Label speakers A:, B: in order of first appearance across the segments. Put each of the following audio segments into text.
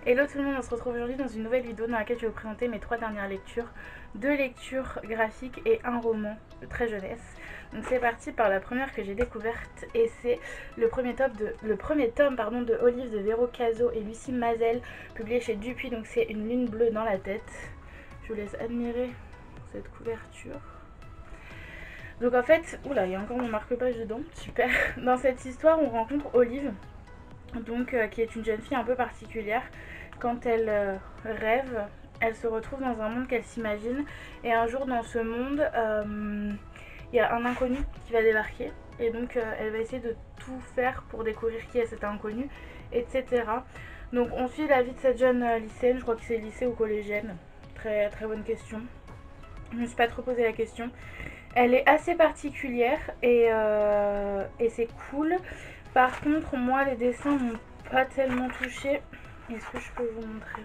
A: Hello tout le monde, on se retrouve aujourd'hui dans une nouvelle vidéo dans laquelle je vais vous présenter mes 3 dernières lectures. 2 lectures graphiques et un roman de très jeunesse. Donc c'est parti par la première que j'ai découverte et c'est le premier tome de Olive de Véro Cazot et Lucie Mazel, publié chez Dupuis, donc c'est Une lune bleue dans la tête. Je vous laisse admirer cette couverture. Donc en fait, oula, il y a encore mon marque-page dedans, super. Dans cette histoire, on rencontre Olive, donc qui est une jeune fille un peu particulière. Quand elle rêve, elle se retrouve dans un monde qu'elle s'imagine, et un jour dans ce monde, il y a un inconnu qui va débarquer, et donc elle va essayer de tout faire pour découvrir qui est cet inconnu, etc. Donc on suit la vie de cette jeune lycéenne, je crois que c'est lycée ou collégienne, très très bonne question. Je ne me suis pas trop posé la question. Elle est assez particulière et c'est cool. Par contre, moi, les dessins m'ont pas tellement touchée. Est-ce que je peux vous montrer?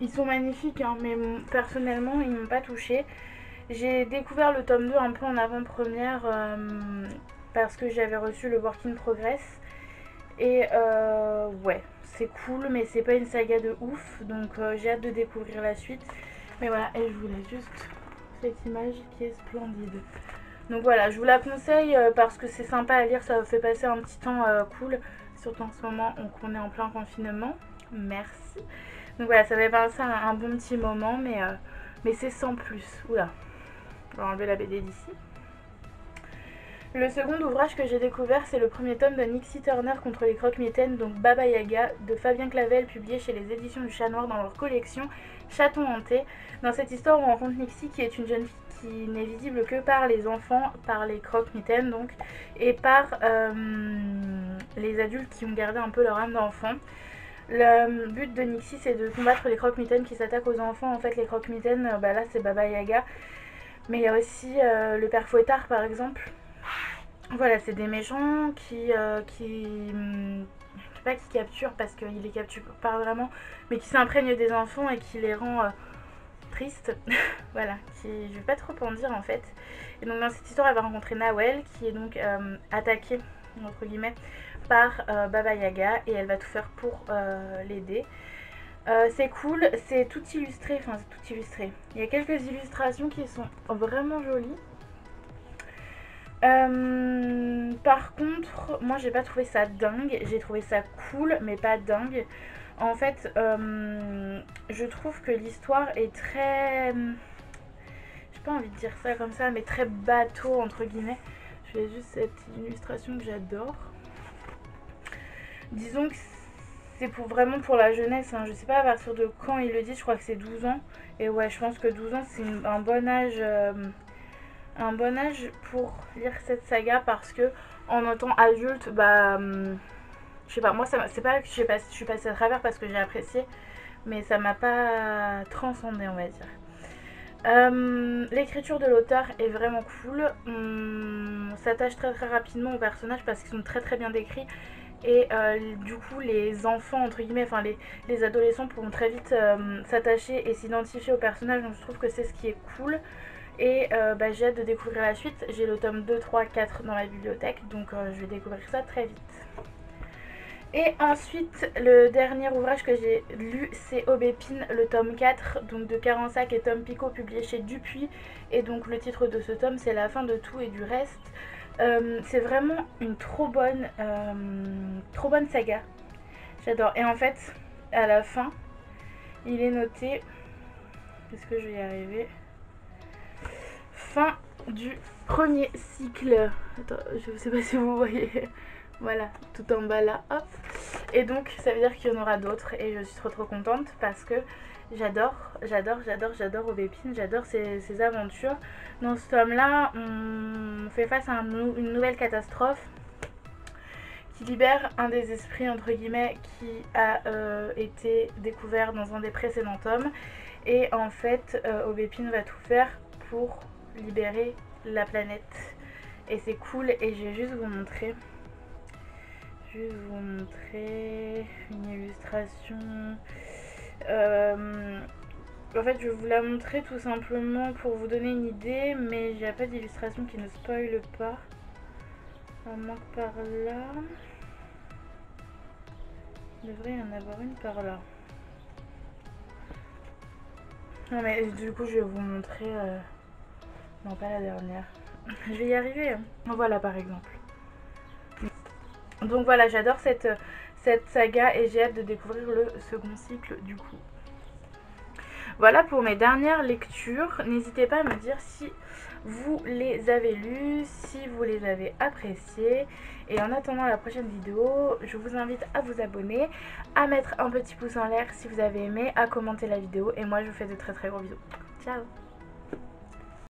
A: Ils sont magnifiques, hein, mais personnellement, ils m'ont pas touchée. J'ai découvert le tome 2 un peu en avant-première parce que j'avais reçu le Work in Progress. Et ouais, c'est cool, mais c'est pas une saga de ouf. Donc j'ai hâte de découvrir la suite. Mais voilà, et je voulais juste cette image qui est splendide. Donc voilà, je vous la conseille parce que c'est sympa à lire, ça vous fait passer un petit temps cool, surtout en ce moment qu'on est en plein confinement. Merci. Donc voilà, ça fait passer un bon petit moment, mais c'est sans plus. Oula, on va enlever la BD d'ici. Le second ouvrage que j'ai découvert, c'est le premier tome de Nixie Turner contre les croque-mitaines, donc Baba Yaga, de Fabien Clavel, publié chez les éditions du Chat Noir dans leur collection Chaton Hanté. Dans cette histoire, on rencontre Nixie, qui est une jeune fille qui n'est visible que par les enfants, par les croque-mitaines donc, et par les adultes qui ont gardé un peu leur âme d'enfant. Le but de Nixie, c'est de combattre les croque-mitaines qui s'attaquent aux enfants. En fait, les croque-mitaines, là, c'est Baba Yaga, mais il y a aussi le père Fouettard, par exemple. Voilà, c'est des méchants pas qui capturent parce qu'ils les capturent pas vraiment, mais qui s'imprègnent des enfants et qui les rend tristes. Voilà, je vais pas trop en dire en fait. Et donc dans cette histoire, elle va rencontrer Nawel qui est donc attaquée entre guillemets par Baba Yaga et elle va tout faire pour l'aider. C'est cool, c'est tout illustré, enfin c'est tout illustré. Il y a quelques illustrations qui sont vraiment jolies. Par contre, moi j'ai pas trouvé ça dingue, j'ai trouvé ça cool, mais pas dingue. En fait, je trouve que l'histoire est très. J'ai pas envie de dire ça comme ça, mais très bateau entre guillemets. Je fais juste cette illustration que j'adore. Disons que c'est vraiment pour la jeunesse, hein. Je sais pas à partir de quand ils le disent, je crois que c'est 12 ans. Et ouais, je pense que 12 ans c'est un bon âge. Un bon âge pour lire cette saga parce que en étant adulte, je sais pas, moi c'est pas que je suis passée à travers parce que j'ai apprécié, mais ça m'a pas transcendé, on va dire. L'écriture de l'auteur est vraiment cool. On s'attache très très rapidement aux personnages parce qu'ils sont très très bien décrits. Et du coup, les enfants, entre guillemets, enfin les adolescents pourront très vite s'attacher et s'identifier aux personnages. Donc je trouve que c'est ce qui est cool. Et j'ai hâte de découvrir la suite. J'ai le tome 2, 3, 4 dans la bibliothèque. Donc je vais découvrir ça très vite. Et ensuite, le dernier ouvrage que j'ai lu, c'est Aubépine, le tome 4, donc de Carensac et Tom Picot, publié chez Dupuis. Et donc le titre de ce tome, c'est La fin de tout et du reste. C'est vraiment une trop bonne saga. J'adore. Et en fait, à la fin, il est noté. Est-ce que je vais y arriver? Fin du premier cycle. Attends, je ne sais pas si vous voyez. Voilà, tout en bas là, hop. Et donc, ça veut dire qu'il y en aura d'autres. Et je suis trop contente parce que j'adore Aubépine, j'adore ses aventures. Dans ce tome-là, on fait face à une nouvelle catastrophe qui libère un des esprits, entre guillemets, qui a été découvert dans un des précédents tomes. Et en fait, Aubépine va tout faire pour libérer la planète. Et c'est cool, et je vais juste vous montrer une illustration. En fait, je vais vous la montrer tout simplement pour vous donner une idée, mais j'ai pas d'illustration qui ne spoile pas. Un manque par là. Il devrait y en avoir une par là. Non mais du coup je vais vous montrer... Non, pas la dernière. Je vais y arriver. Hein. Voilà par exemple. Donc voilà, j'adore cette saga et j'ai hâte de découvrir le second cycle du coup. Voilà pour mes dernières lectures. N'hésitez pas à me dire si vous les avez lues, si vous les avez appréciées. Et en attendant la prochaine vidéo, je vous invite à vous abonner, à mettre un petit pouce en l'air si vous avez aimé, à commenter la vidéo. Et moi je vous fais de très très gros bisous. Ciao!